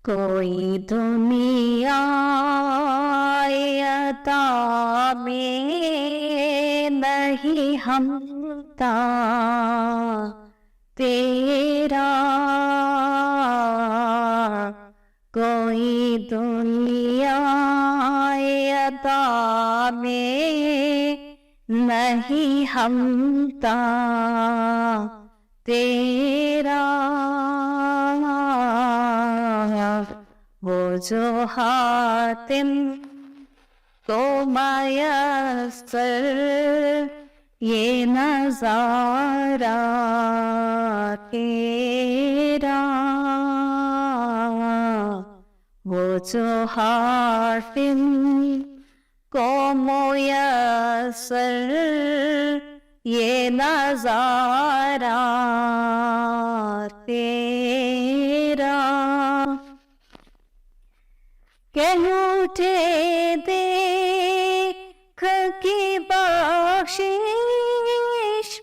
कोई दुनिया अता में नहीं हमता तेरा। कोई दुनिया अता में नहीं हमता तेरा। वो जो हातिम को मयस्सर ये नज़ारा तेरा। वो जो हातिम को मयस्सर ये नज़ारा तेरा। कह उठे देख की बख्शिश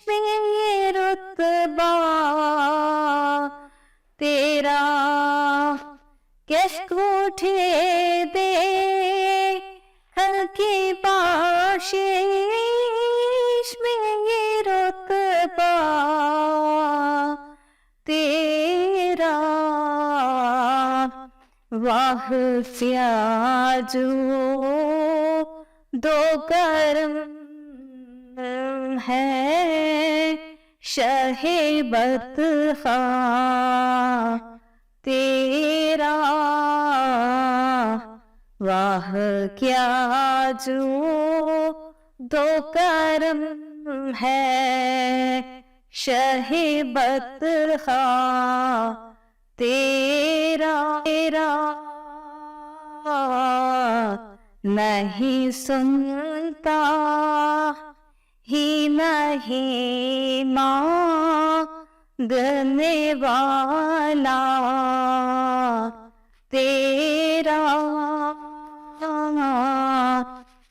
में ये रुतबा तेरा। कह उठे देख की बख्शिश में ये रुतबा तेरा। वाह फ्याजू दो करम है शहे बतखा तेरा। वाह क्या जो दो करम है शहे बतखा तेरा। तेरा नहीं सुनता ही नहीं मांगने वाला तेरा।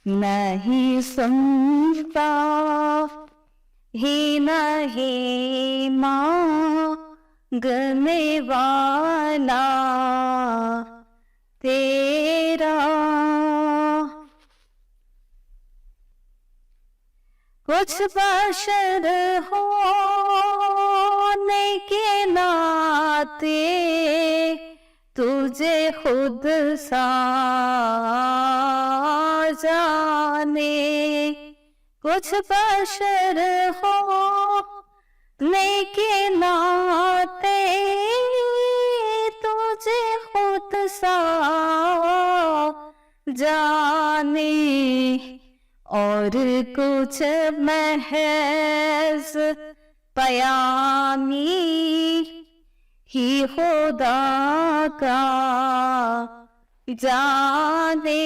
नहीं सुनता ही नहीं मांगने वाला तेरा। कुछ बशर होने के नाते तुझे खुद सा जाने। कुछ बशर होने के नाते तुझे खुद सा जाने। और कुछ महज पयामी ही खुदा का जाने।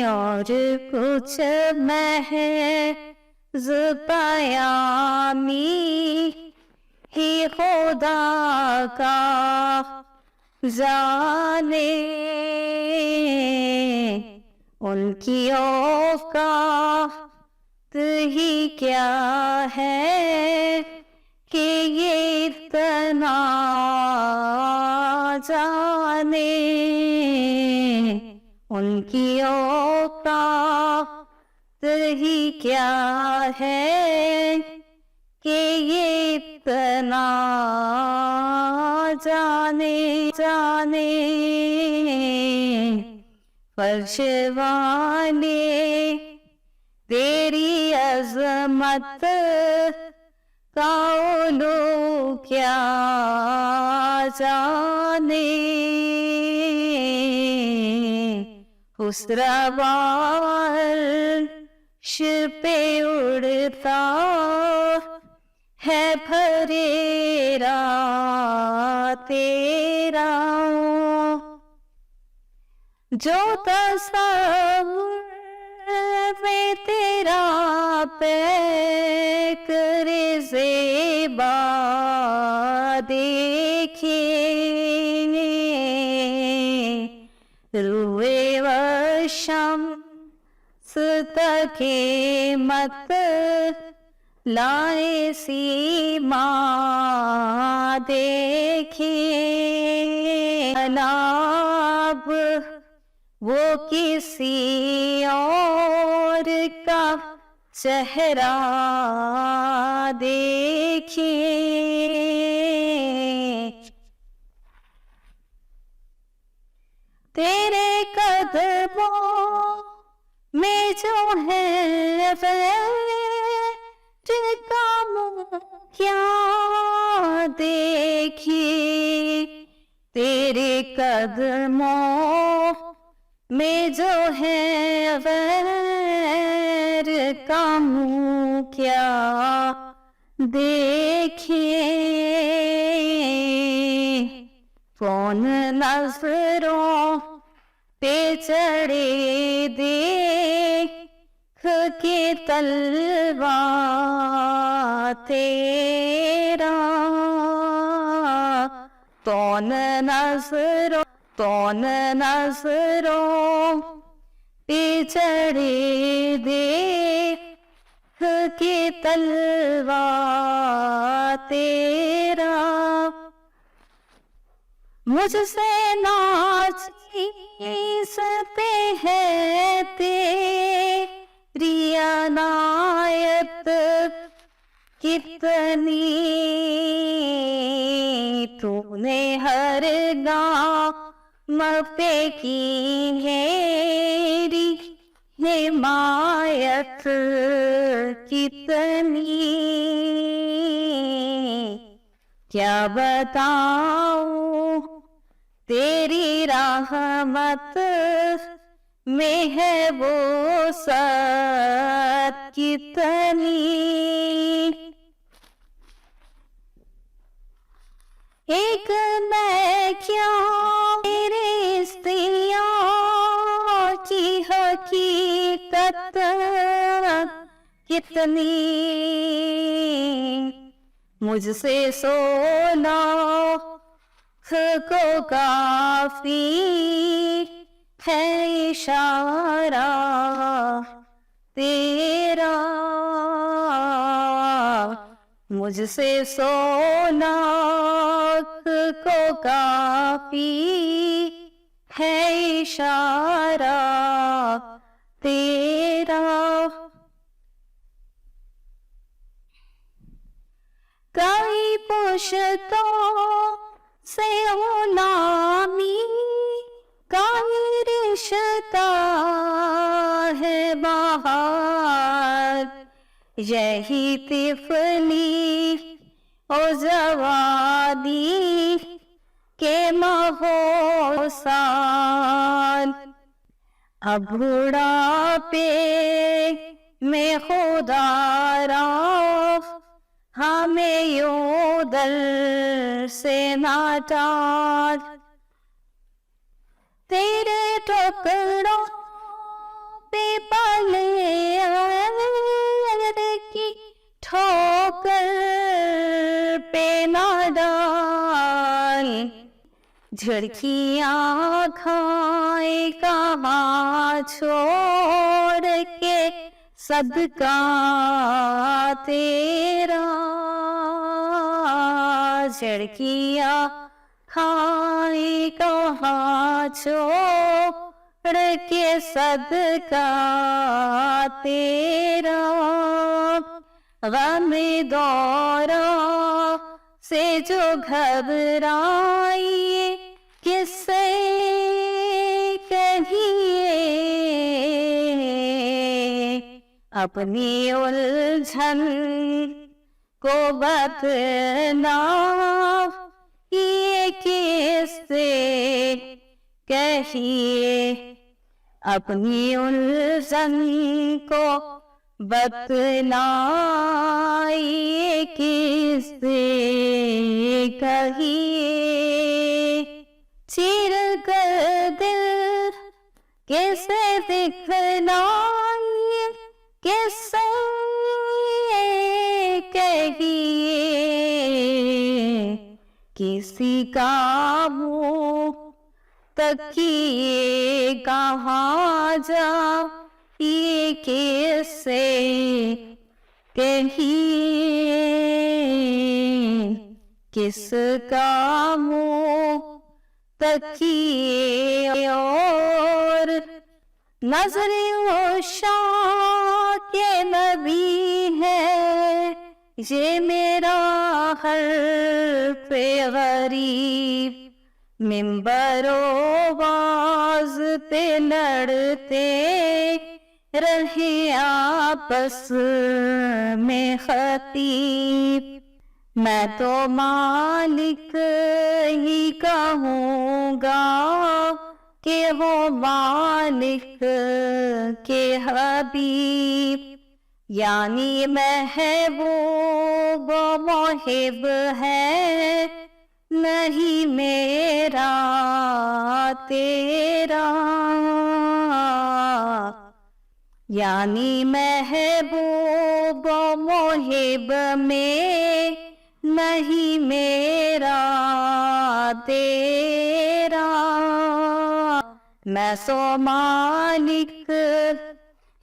और कुछ महज पयामी ही खुदा का जाने। उनकी औकात ही क्या है कि ये इतना जाने। उनकी औकात ही क्या है कि ये इतना जाने। जाने फर्श वाले तेरी अज़मत का उलू क्या जाने। हुस्रवार्श पे उड़ता है फरेरा तेरा। जो तस्वीर में तेरा पैकरे ज़ेबा देखे। रुए वशम्स तके मत लाए सीमा देखे। अब वो किसी और का चेहरा देखे। तेरे कदमों में जो है जिनका मुँह क्या देखे। तेरे कदमों में जो है वैर का मुँह क्या देखे। कौन नजरों पे चढ़े देख के तलवा तेरा। कौन नजरों पे चढ़े देख के तलवा तेरा। मुझसे नाचते हैं तेरी अनायत कितनी। तूने हर गाँव पे की मेरी हिमायत कितनी। क्या बताऊं तेरी रहमत में है वो सब कितनी। एक मैं क्या तेरे स्त्रियों की हकीकत कितनी। मुझसे सोना को काफी है इशारा तेरा। मुझसे सोना को काफी है इशारा तेरा। कई पुश्तों से गुलामी कई रिश्ता है बाहर। यही तिफली ओ जवानी के महोसान। अब बुढ़ापे में खुदारा हमें यूं दर से नाटार। तेरे टुकड़ों पे पले की ठोकर पे ना डाल। झड़कियाँ खाए कहाँ छोड़ के सदका तेरा। झड़कियाँ खाए कहाँ छोड़ के सदका तेरा। गम दौरा से जो घबराई किससे कहिए। अपनी उलझन को बतना ये किससे कहिए। अपनी उलझन को बतलाइए किससे कहिए। चीर कर दिल कैसे दिखलाइए किससे कहिए। किसी का मुँह तकिए कहाँ जा ये किससे कहिए। किसका मुँह तकिए और नजर शाह के नबी है ये मेरा हर पे गरीब मिंबरो बाज पे लड़ते रहे आपस में खतीब मैं तो मालिक ही कहूँगा कि वो मालिक के हबीब यानी महबूब मोहिब है नहीं मेरा तेरा यानी महबूब मोहिब में नहीं मेरा तेरा मैं सो मालिक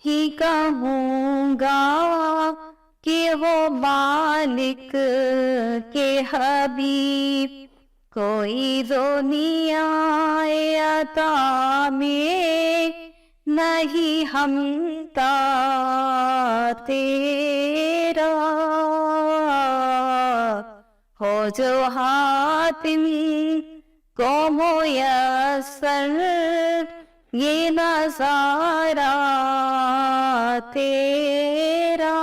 ही कहूँगा कि वो मालिक के हबीब कोई दुनिया अता में नहीं हमता तेरा हो जो हातिम को मुयस्सर ये नज़ारा तेरा।